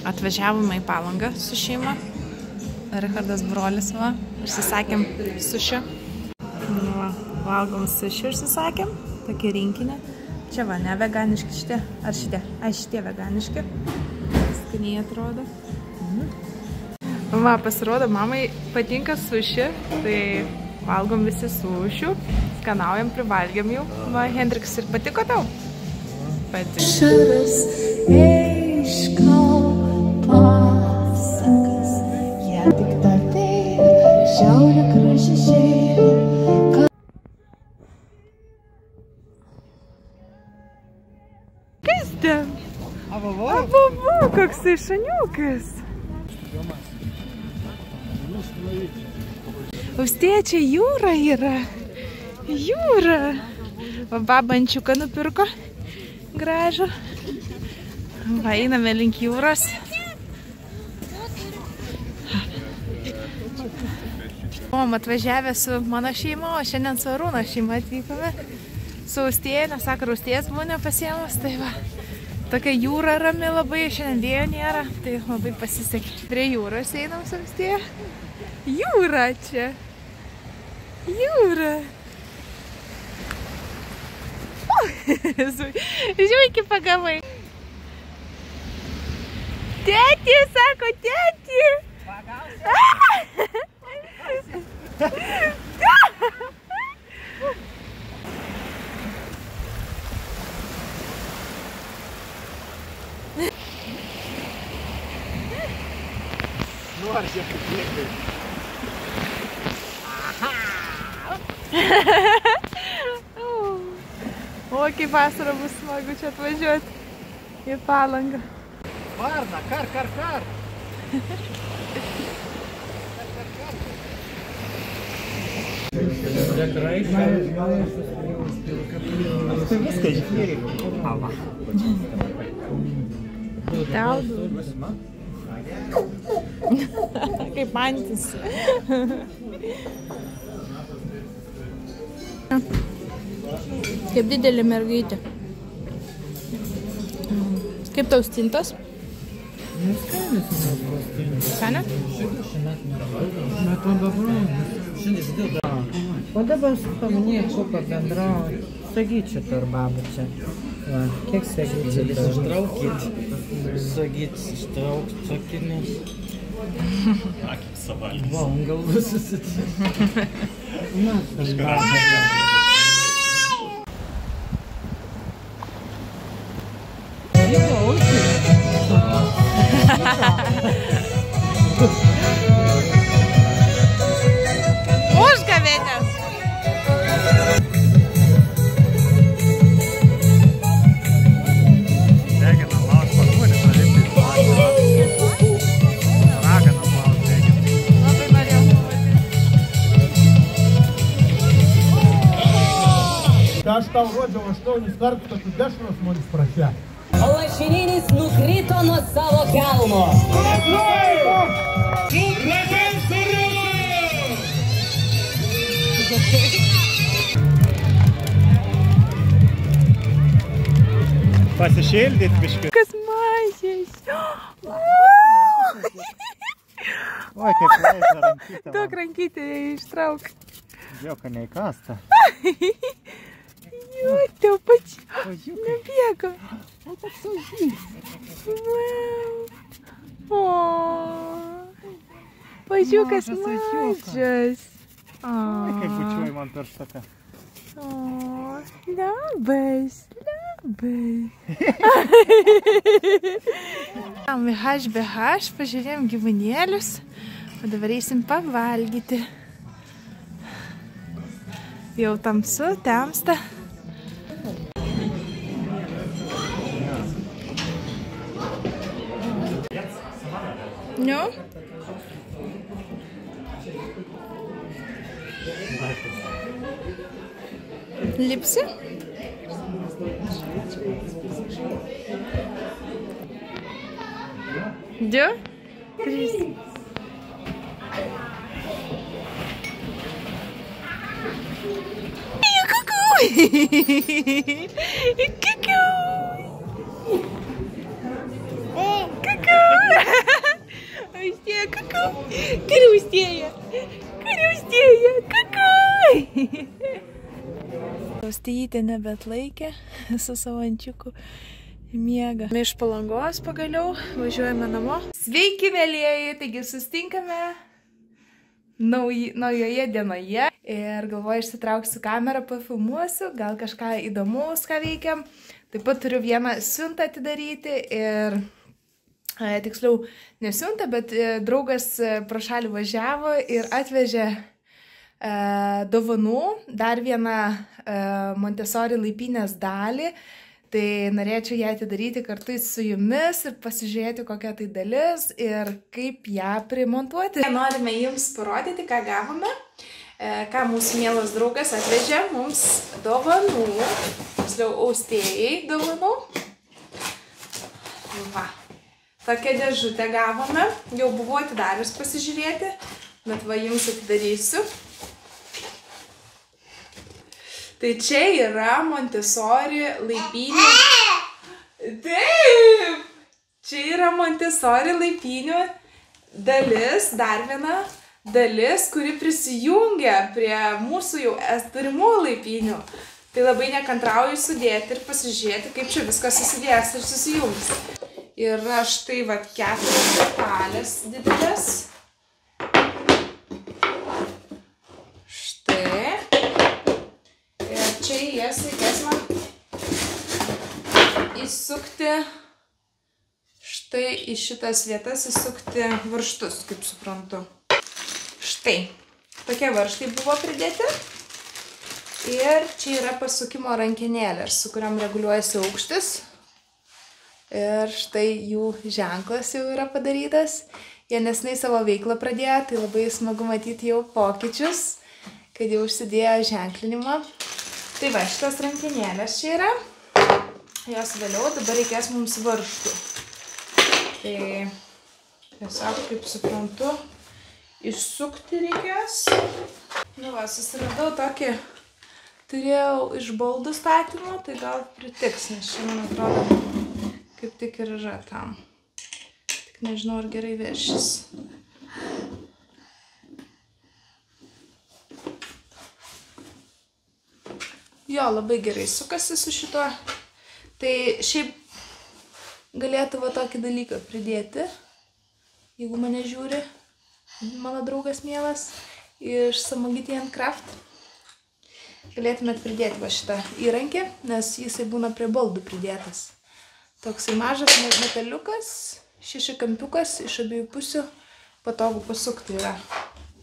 Atvažiavome į Palangą su šeima. Richardas brolis, va. Užsisakėm suši. Va, valgom suši užsisakėm. Tokie rinkinė. Čia va, ne veganiški šitie. Ar šitie? Ai, šitie veganiški. Skaniai atrodo. Va, pasirodo, mamai patinka suši. Tai valgom visi sušių. Skanaujam, privalgiam jau. Va, Hendriks, ir patiko tau? Patiko. Pasakas, jie tik tavai, šiaurė kraščiai. Kas ten? Abo, koks tai šaniukas. Austėja, čia jūra yra. Jūra. Va, baba ančiuką nupirko. Gražu. Va, einame link jūros. Buvom atvažiavę su mano šeima, o šiandien su Arūno šeima atvykome. Su Austėja, nes sako, Austėjas buvo nepasiemas, tai va. Tokia jūra rami labai, šiandien vėjo nėra, tai labai pasisekė. Prie jūros einam su Austėja. Jūra čia. Jūra. Žiūrėk, pagavai. Tėti, sako, tėti. Nori, žiūrėk, kaip lėkai. O, kaip vasarą bus smagu čia atvažiuoti į Palangą. Varna, kar. Tai viską išgėrė. Taudu. Kaip antis. Kaip didelė mergaitė. Kaip tau stintos? Skania? O dabar paminėjai, kuo bendrauji. Sagyčių tarp babų čia. Va, kiek sagyčių tarp? Ištraukit. Sagyt, ištraukt sakinės. Akip savalis. Va, un galvų susitikti. Na, kažką. Užgavėnės. Degina lauk paguonį, raganą lauk degina. Labai norėjau pamatyti. Aš tau rodžiau 8 kartus, kad tu dešros manis prašė. Lašininis nukrito nuo savo kelmo. Pasišildyt biškiu. Kas mažės. Oi, kaip leidžia rankytę. Daug rankytę ištrauk. Džiauka neįkasta. Jo, tau pačiu. Nebėga. O, toks saužys. O, pažiūkas mažas. Oi, kaip bučiuoji man pirštaką. O, labas. BH, pažiūrėjom gyvūnėlius, o dabar eisim pavalgyti. Jau tamsu, temsta. Nu? Lipsi? Du? 3. Cuckoo! Kriaustėja. Kriaustėja. Kakai. Kriaustėjytė nebeatlaikė su savo ančiuku. Miega. Iš Palangos pagaliau važiuojame namo. Sveiki, mėlieji, taigi sustinkame naujoje dienoje. Ir galvoju, išsitrauksiu kamerą, pafilmuosiu, gal kažką įdomaus, ką veikiam. Taip pat turiu vieną siuntą atidaryti ir tiksliau nesiuntą, bet draugas pro šalį važiavo ir atvežė dovanų, dar vieną Montessori laipynės dalį. Tai norėčiau ją atidaryti kartu su jumis ir pasižiūrėti, kokia tai dalis ir kaip ją primontuoti. Norime jums parodyti, ką gavome, ką mūsų mielas draugas atvežė mums dovanų, tiksliau austėjai dovanų. Va, tokią dėžutę gavome, jau buvau atidarius pasižiūrėti, bet va jums atidarysiu. Tai čia yra Montessori laipynių. Taip! Čia yra Montessori laipynių dalis, dar viena dalis, kuri prisijungia prie mūsų jau turimų laipynių. Tai labai nekantrauju sudėti ir pasižiūrėti, kaip čia viskas susidės ir susijungs. Yra štai va 4 detalės didelės. Čia jas reikės man įsukti štai į šitas vietas, įsukti varžtus, kaip suprantu. Štai, tokie varžtai buvo pridėti. Ir čia yra pasukimo rankenėlė, su kuriam reguliuojasi aukštis. Ir štai jų ženklas jau yra padarytas. Jie neseniai savo veiklą pradėjo, tai labai smagu matyti jau pokyčius, kad jau užsidėjo ženklinimą. Tai va, šitas rankenėlės čia yra, jos vėliau, dabar reikės mums varžtų. Tai tiesiog, kaip suprantu, išsukti reikės. Nu va, susiradau tokį, turėjau iš baldų statymų, tai gal pritiks, nes čia, man atrodo, kaip tik ir yra tam. Tik nežinau, ar gerai viršys. Jo, labai gerai sukasi su šituo. Tai šiaip galėtų va tokį dalyką pridėti, jeigu mane žiūri mano draugas mielas iš Samogitian Craft. Galėtumėt pridėti va šitą įrankį, nes jisai būna prie baldų pridėtas. Toksai mažas metaliukas, šešikampiukas iš abiejų pusių, patogu pasukti yra.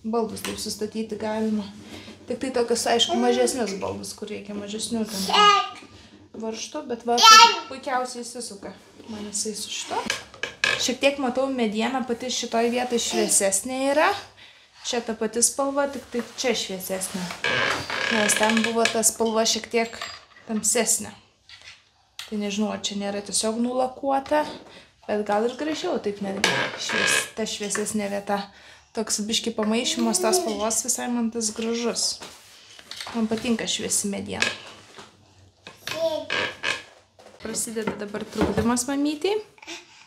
Baldus taip sustatyti galima. Tik tai tokius, aišku, mažesnius baldus, kur reikia mažesnių ten varžtų, bet va, puikiausiai įsisuka. Man jisai su šito. Šiek tiek matau, mediena pati šitoj vietoj šviesesnė yra. Čia ta pati spalva, tik tai čia šviesesnė. Nes ten buvo ta spalva šiek tiek tamsesnė. Tai nežinau, ar čia nėra tiesiog nulakuota, bet gal ir gražiau taip netgi ta šviesesnė vieta. Toks biški pamaišymas tos spalvos visai man tas gražus. Man patinka šviesi mediena. Prasideda dabar trukdymas mamytei.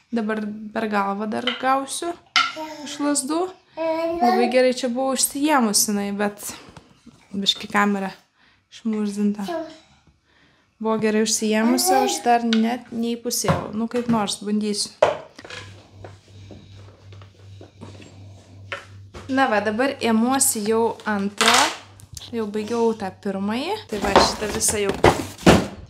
Dabar per galvą dar gausiu iš lazdų. Labai gerai čia buvau užsijėmusinai, bet biški kamera išmurzdinta. Buvo gerai užsijėmusi, aš dar net neįpusėjau. Nu kaip nors, bandysiu. Na va, dabar ėmuosi jau antrą, jau baigiau tą pirmąjį. Tai va, šitą visą jau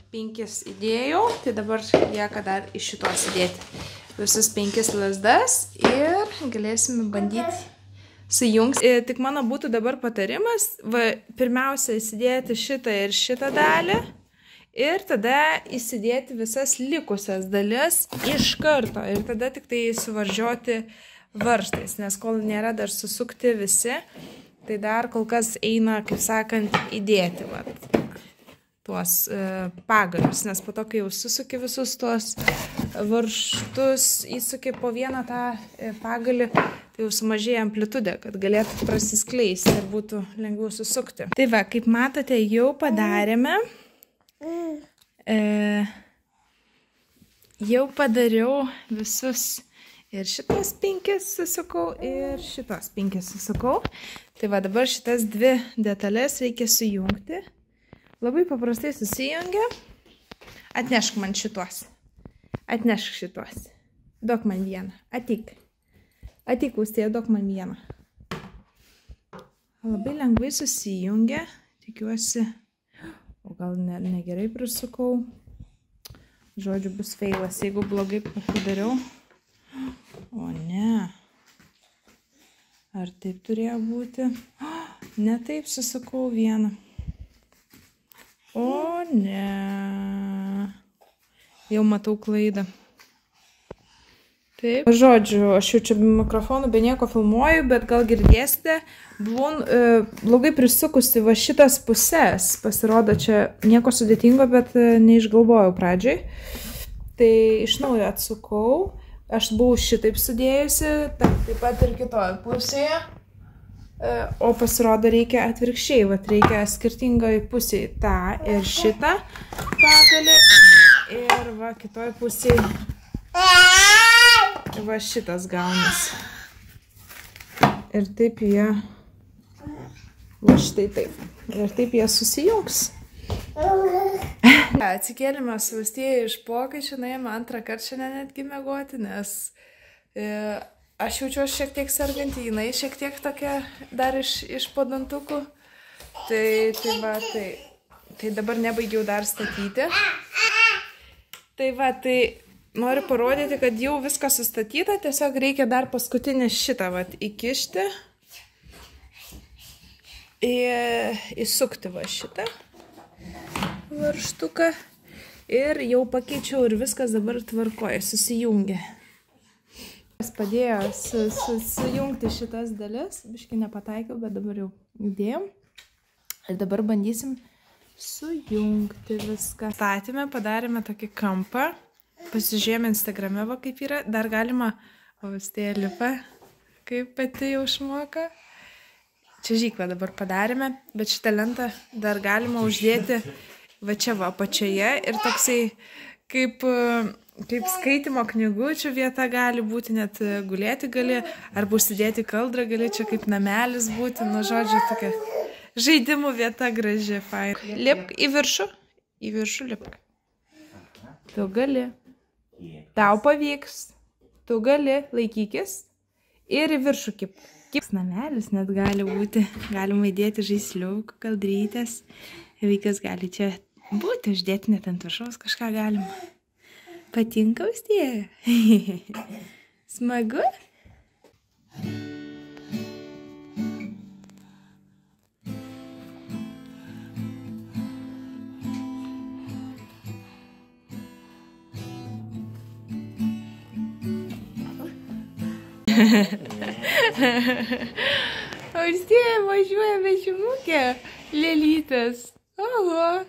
5 įdėjau, tai dabar lieka dar iš šitos įdėti visus 5 lazdas ir galėsime bandyti sujungti. Tik mano būtų dabar patarimas, va, pirmiausia įsidėti šitą ir šitą dalį ir tada įsidėti visas likusias dalis iš karto ir tada tik tai suvaržyti varžtais, nes kol nėra dar susukti visi, tai dar kol kas eina, kaip sakant, įdėti tuos pagalius, nes po to, kai jau susuki visus tuos varžtus, įsuki po vieną tą pagalį, tai jau sumažėja amplitudė, kad galėtų prasiskleisti ir būtų lengviau susukti. Tai va, kaip matote, jau padarėme. Jau padariau visus Ir šitos 5 susukau, ir šitos 5 susukau. Tai va dabar šitas 2 detalės reikia sujungti. Labai paprastai susijungia. Atnešk man šitos. Atnešk šitos. Duok man vieną. Ateik. Ateik, Austėja, duok man vieną. Labai lengvai susijungia. Tikiuosi. O gal negerai prisukau. Žodžiu, bus feilas, jeigu blogai pasidariau. O ne. Ar taip turėjo būti? Ne taip susukau vieną. O ne. Jau matau klaidą. Taip. Žodžiu, aš jau čia be mikrofonų, be nieko filmuoju, bet gal girdėsite, blogai prisukusi va šitas pusės. Pasirodo, čia nieko sudėtingo, bet neišgalvojau pradžiai. Tai iš naujo atsukau. Aš buvau šitaip sudėjusi, taip pat ir kitoje pusėje. O pasirodo reikia atvirkščiai, vat reikia skirtingai pusėje tą ir šitą pagalį. Ir va kitoje pusėje va šitas gaunas. Ir taip jie, va štai taip. Ir taip jie susijungs. Atsikėlėme su Austėja iš pokyčių, nuėjome antrą kartą šiandien netgi miegoti, nes aš jaučiuosi šiek tiek sergantį, jinai šiek tiek tokia dar iš podantukų. Tai dabar nebaigiau dar statyti. Tai va, tai noriu parodyti, kad jau viskas sustatyta, tiesiog reikia dar paskutinį šitą va įkišti. Įsukti va šitą varžtuką ir jau pakeičiau ir viskas dabar tvarkoja, susijungia. Padėjo sujungti šitas dalis, biškai nepataikiau, bet dabar jau įdėjom. Ir dabar bandysim sujungti viską. Statėme, padarėme tokį kampą, pasižiūrėjome Instagrame, va kaip yra, dar galima, Austėja lipa, kaip pati jau išmoka. Čia žyklą dabar padarėme, bet šitą lentą dar galima uždėti va čia va apačioje ir toksai kaip skaitimo knygučių vieta gali būti, net gulėti gali, arba užsidėti kaldrą gali, čia kaip namelis būti, nu žodžiu, tokia žaidimų vieta graži, fain. Lipk į viršų lipk. Tu gali, tau pavyks, tu gali, laikykis ir į viršų kip. Kips namelis net gali būti, galima įdėti žaisliukų, kaldrytės, vaikas gali čia būti, uždėti net ant viršaus kažką galima. Patinka Austėja? Smagu? Austėja važiuoja vežimukė, lėlytės. Oho.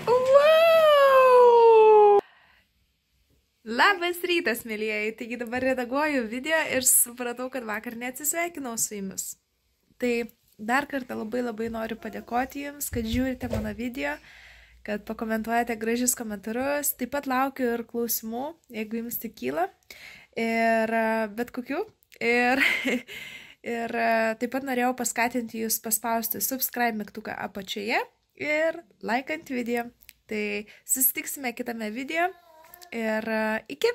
Wow! Labas rytas, mėlyjeji. Taigi dabar redaguoju video ir supratau, kad vakar neatsisveikinau su jumis. Tai dar kartą labai noriu padėkoti jums, kad žiūrite mano video, kad pakomentuojate gražius komentarus. Taip pat laukiu ir klausimų, jeigu jums tik kyla. Ir bet kokių. Ir taip pat norėjau paskatinti jūs paspausti subscribe mygtuką apačioje ir laikant video. Tai susitiksime kitame video ir iki.